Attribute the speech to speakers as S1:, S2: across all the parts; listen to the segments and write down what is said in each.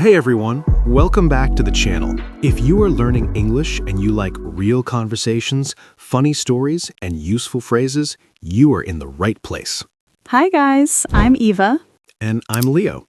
S1: Hey everyone, welcome back to the channel. If you are learning English and you like real conversations, funny stories, and useful phrases, you are in the right place.
S2: Hi guys, I'm Eva.
S1: And I'm Leo.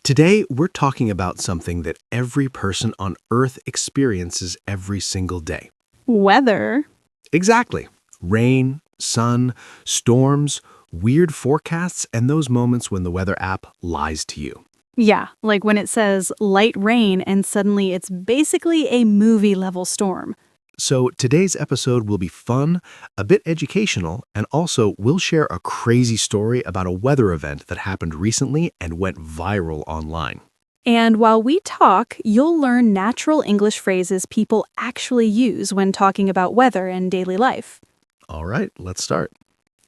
S1: Today, we're talking about something that every person on Earth experiences every single day.
S2: Weather.
S1: Exactly. Rain, sun, storms, weird forecasts, and those moments when the weather app lies to you.
S2: Yeah, like when it says light rain and suddenly it's basically a movie level storm.
S1: So today's episode will be fun, a bit educational, and also we'll share a crazy story about a weather event that happened recently and went viral online.
S2: And while we talk, you'll learn natural English phrases people actually use when talking about weather in daily life.
S1: All right, let's start.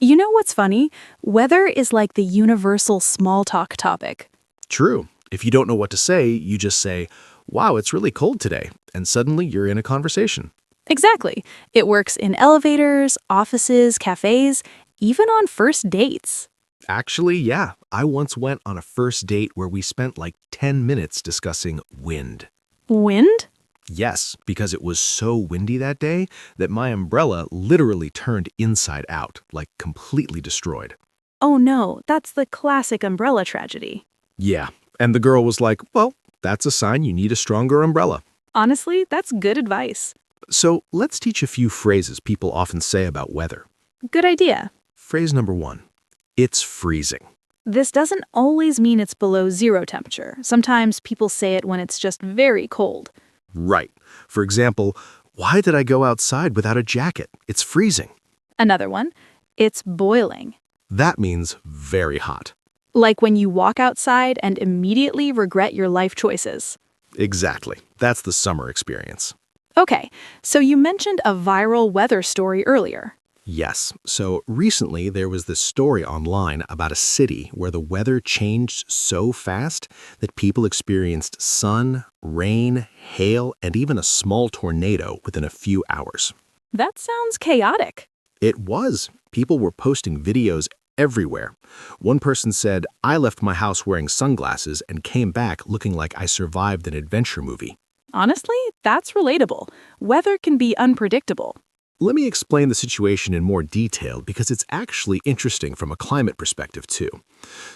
S2: You know what's funny? Weather is like the universal small talk topic.
S1: True. If you don't know what to say, you just say, "Wow, it's really cold today," and suddenly you're in a conversation.
S2: Exactly. It works in elevators, offices, cafes, even on first dates.
S1: Actually, yeah, I once went on a first date where we spent like 10 minutes discussing wind.
S2: Wind?
S1: Yes, because it was so windy that day that my umbrella literally turned inside out, like completely destroyed.
S2: Oh no, that's the classic umbrella tragedy.
S1: Yeah, and the girl was like, "Well, that's a sign you need a stronger umbrella."
S2: Honestly, that's good advice.
S1: So let's teach a few phrases people often say about weather.
S2: Good idea.
S1: Phrase number 1, it's freezing.
S2: This doesn't always mean it's below zero temperature. Sometimes people say it when it's just very cold.
S1: Right. For example, "Why did I go outside without a jacket? It's freezing."
S2: Another one, it's boiling.
S1: That means very hot.
S2: Like when you walk outside and immediately regret your life choices.
S1: Exactly. That's the summer experience.
S2: Okay, so you mentioned a viral weather story earlier.
S1: Yes. So recently there was this story online about a city where the weather changed so fast that people experienced sun, rain, hail, and even a small tornado within a few hours.
S2: That sounds chaotic.
S1: It was. People were posting videos everywhere. One person said, "I left my house wearing sunglasses and came back looking like I survived an adventure movie."
S2: Honestly, that's relatable. Weather can be unpredictable.
S1: Let me explain the situation in more detail because it's actually interesting from a climate perspective too.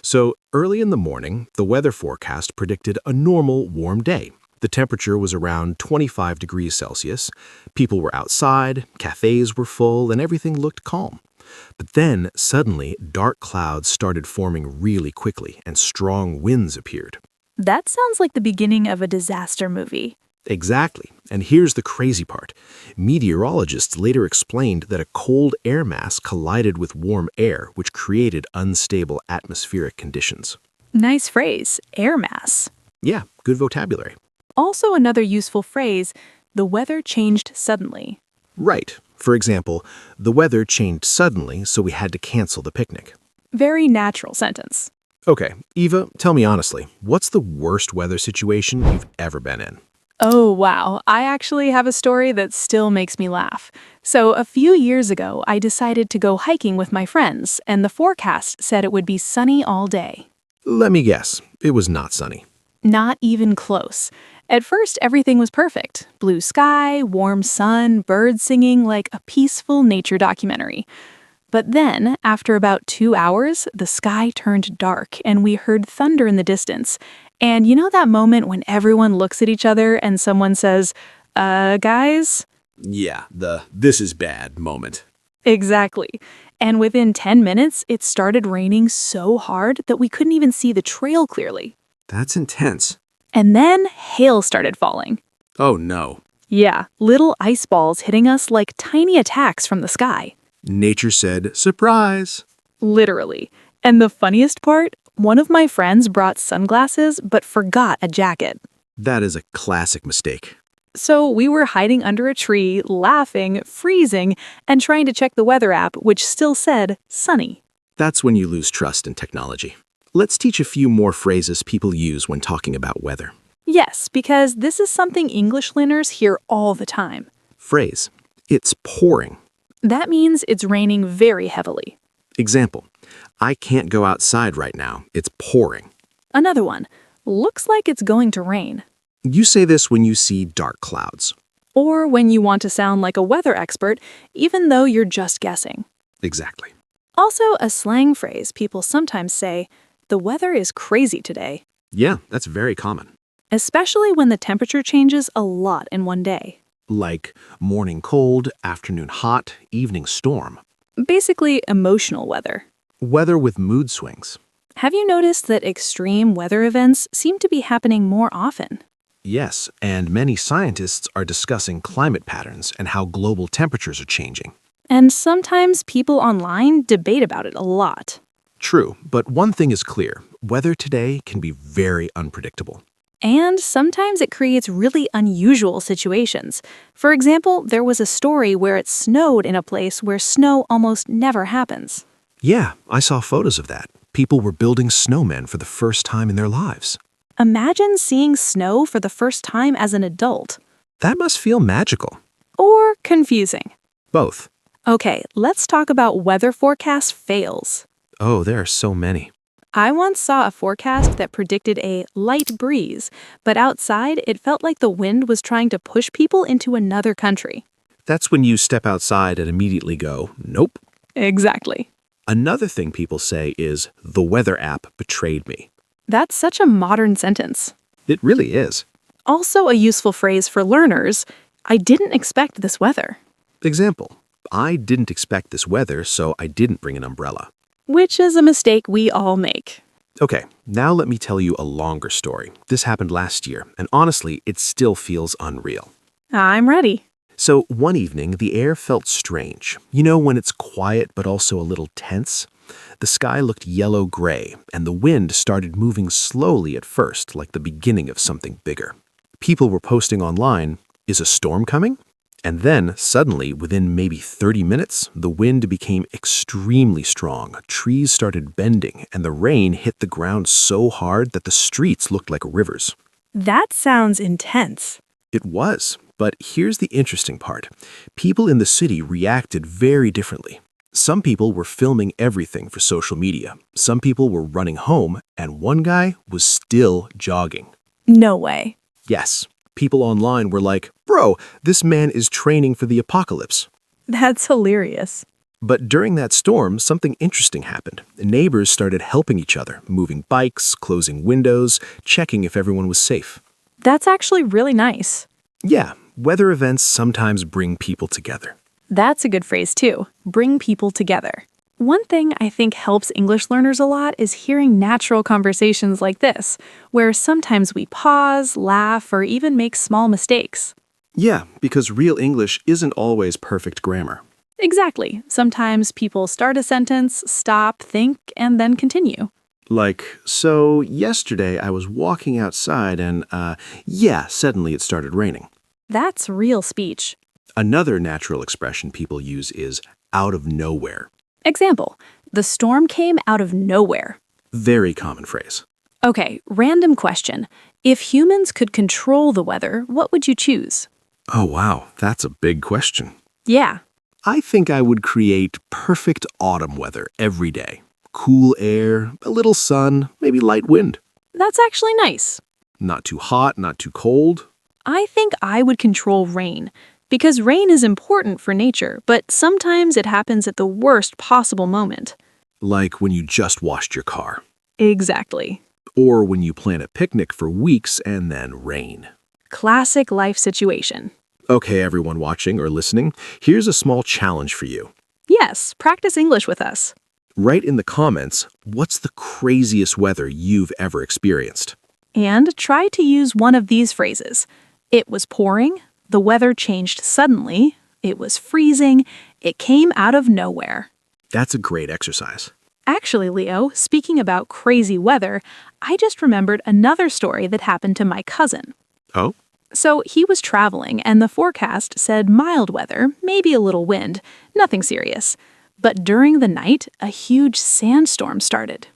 S1: So, early in the morning, the weather forecast predicted a normal warm day. The temperature was around 25 degrees Celsius. People were outside, cafes were full, and everything looked calm. But then, suddenly, dark clouds started forming really quickly and strong winds appeared.
S2: That sounds like the beginning of a disaster movie.
S1: Exactly. And here's the crazy part. Meteorologists later explained that a cold air mass collided with warm air, which created unstable atmospheric conditions.
S2: Nice phrase, air mass.
S1: Yeah, good vocabulary.
S2: Also, another useful phrase, the weather changed suddenly.
S1: Right. For example, "The weather changed suddenly, so we had to cancel the picnic."
S2: Very natural sentence.
S1: Okay, Eva, tell me honestly, what's the worst weather situation you've ever been in?
S2: Oh, wow. I actually have a story that still makes me laugh. So, a few years ago, I decided to go hiking with my friends, and the forecast said it would be sunny all day.
S1: Let me guess, it was not sunny.
S2: Not even close. At first, everything was perfect. Blue sky, warm sun, birds singing like a peaceful nature documentary. But then, after about 2 hours, the sky turned dark and we heard thunder in the distance. And you know that moment when everyone looks at each other and someone says, guys?
S1: Yeah, the "this is bad" moment.
S2: Exactly. And within 10 minutes, it started raining so hard that we couldn't even see the trail clearly.
S1: That's intense.
S2: And then hail started falling.
S1: Oh no.
S2: Yeah, little ice balls hitting us like tiny attacks from the sky.
S1: Nature said, "Surprise."
S2: Literally. And the funniest part, one of my friends brought sunglasses but forgot a jacket.
S1: That is a classic mistake.
S2: So we were hiding under a tree, laughing, freezing, and trying to check the weather app, which still said sunny.
S1: That's when you lose trust in technology. Let's teach a few more phrases people use when talking about weather.
S2: Yes, because this is something English learners hear all the time.
S1: Phrase, "It's pouring."
S2: That means it's raining very heavily.
S1: Example, "I can't go outside right now. It's pouring."
S2: Another one, Looks like it's going to rain.
S1: You say this when you see dark clouds.
S2: Or when you want to sound like a weather expert, even though you're just guessing.
S1: Exactly.
S2: Also, a slang phrase people sometimes say, "The weather is crazy today,"
S1: Yeah, that's very common.
S2: especially when the temperature changes a lot in one day.
S1: Like morning cold, afternoon hot, evening storm.
S2: Basically, emotional weather.
S1: Weather with mood swings.
S2: Have you noticed that extreme weather events seem to be happening more often?
S1: Yes, and many scientists are discussing climate patterns and how global temperatures are changing.
S2: And sometimes people online debate about it a lot.
S1: True, but one thing is clear. Weather today can be very unpredictable.
S2: And sometimes it creates really unusual situations. For example, there was a story where it snowed in a place where snow almost never happens.
S1: Yeah, I saw photos of that. People were building snowmen for the first time in their lives.
S2: Imagine seeing snow for the first time as an adult.
S1: That must feel magical.
S2: Or confusing.
S1: Both.
S2: Okay, let's talk about weather forecast fails.
S1: Oh, there are so many.
S2: I once saw a forecast that predicted a light breeze, but outside it felt like the wind was trying to push people into another country.
S1: That's when you step outside and immediately go, nope.
S2: Exactly.
S1: Another thing people say is, the weather app betrayed me.
S2: That's such a modern sentence.
S1: It really is.
S2: Also a useful phrase for learners, "I didn't expect this weather,"
S1: Example, I didn't expect this weather, so I didn't bring an umbrella.
S2: which is a mistake we all make.
S1: Okay, now let me tell you a longer story. This happened last year, and honestly, it still feels unreal.
S2: I'm ready.
S1: So one evening, the air felt strange. You know when it's quiet but also a little tense? The sky looked yellow-gray, and the wind started moving slowly at first, like the beginning of something bigger. People were posting online, "Is a storm coming?" And then, suddenly, within maybe 30 minutes, the wind became extremely strong, trees started bending, and the rain hit the ground so hard that the streets looked like rivers.
S2: That sounds intense.
S1: It was, but here's the interesting part. People in the city reacted very differently. Some people were filming everything for social media. Some people were running home, and one guy was still jogging.
S2: No way.
S1: Yes, people online were like, "Bro, this man is training for the apocalypse."
S2: That's hilarious.
S1: But during that storm, something interesting happened. Neighbors started helping each other, moving bikes, closing windows, checking if everyone was safe.
S2: That's actually really nice.
S1: Yeah, weather events sometimes bring people together.
S2: That's a good phrase too. Bring people together. One thing I think helps English learners a lot is hearing natural conversations like this, where sometimes we pause, laugh, or even make small mistakes.
S1: Yeah, because real English isn't always perfect grammar.
S2: Exactly. Sometimes people start a sentence, stop, think, and then continue.
S1: Like, so yesterday I was walking outside and, suddenly it started raining.
S2: That's real speech.
S1: Another natural expression people use is out of nowhere.
S2: Example, the storm came out of nowhere.
S1: Very common phrase.
S2: Okay, random question. If humans could control the weather, what would you choose?
S1: Oh, wow, that's a big question.
S2: Yeah,
S1: I think I would create perfect autumn weather every day. Cool air, a little sun, maybe light wind.
S2: that's actually nice.
S1: Not too hot, not too cold.
S2: I think I would control rain, because rain is important for nature, but sometimes it happens at the worst possible moment.
S1: Like when you just washed your car.
S2: Exactly.
S1: Or when you plan a picnic for weeks and then rain.
S2: Classic life situation.
S1: Okay, everyone watching or listening, here's a small challenge for you.
S2: Yes, practice English with us.
S1: Write in the comments, what's the craziest weather you've ever experienced?
S2: And try to use one of these phrases. It was pouring, the weather changed suddenly, it was freezing, it came out of nowhere.
S1: That's a great exercise.
S2: Actually, Leo, speaking about crazy weather, I just remembered another story that happened to my cousin.
S1: Oh?
S2: So he was traveling and the forecast said mild weather, maybe a little wind, nothing serious. But during the night, a huge sandstorm started.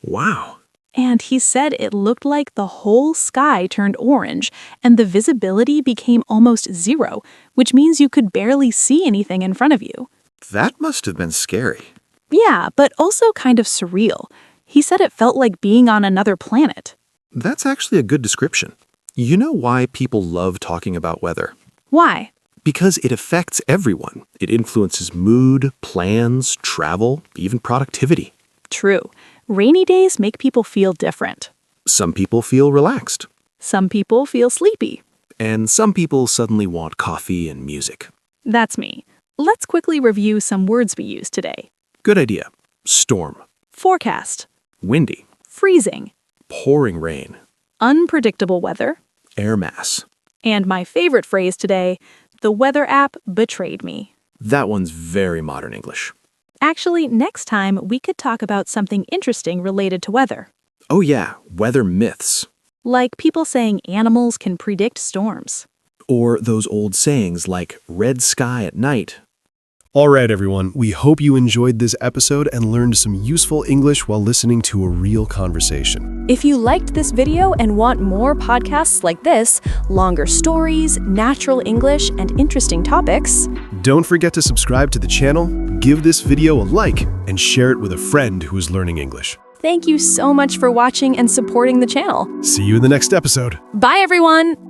S1: Wow.
S2: And he said it looked like the whole sky turned orange and the visibility became almost zero, which means you could barely see anything in front of you.
S1: That must have been scary.
S2: Yeah, but also kind of surreal. He said it felt like being on another planet.
S1: That's actually a good description. You know why people love talking about weather?
S2: Why?
S1: Because it affects everyone. It influences mood, plans, travel, even productivity.
S2: True. Rainy days make people feel different.
S1: Some people feel relaxed,
S2: Some people feel sleepy.
S1: and some people suddenly want coffee and music.
S2: That's me. Let's quickly review some words we used today.
S1: Good idea. Storm,
S2: Forecast,
S1: windy,
S2: freezing,
S1: pouring rain,
S2: unpredictable weather,
S1: air mass.
S2: and my favorite phrase today, the weather app betrayed me.
S1: That one's very modern English.
S2: Actually, next time we could talk about something interesting related to weather.
S1: Oh yeah, weather myths.
S2: Like people saying animals can predict storms.
S1: Or those old sayings like red sky at night.
S3: All right, everyone, we hope you enjoyed this episode and learned some useful English while listening to a real conversation.
S4: If you liked this video and want more podcasts like this, longer stories, natural English, and interesting topics,
S3: Don't forget to subscribe to the channel, give this video a like, and share it with a friend who is learning English.
S4: thank you so much for watching and supporting the channel.
S3: See you in the next episode.
S4: Bye, everyone!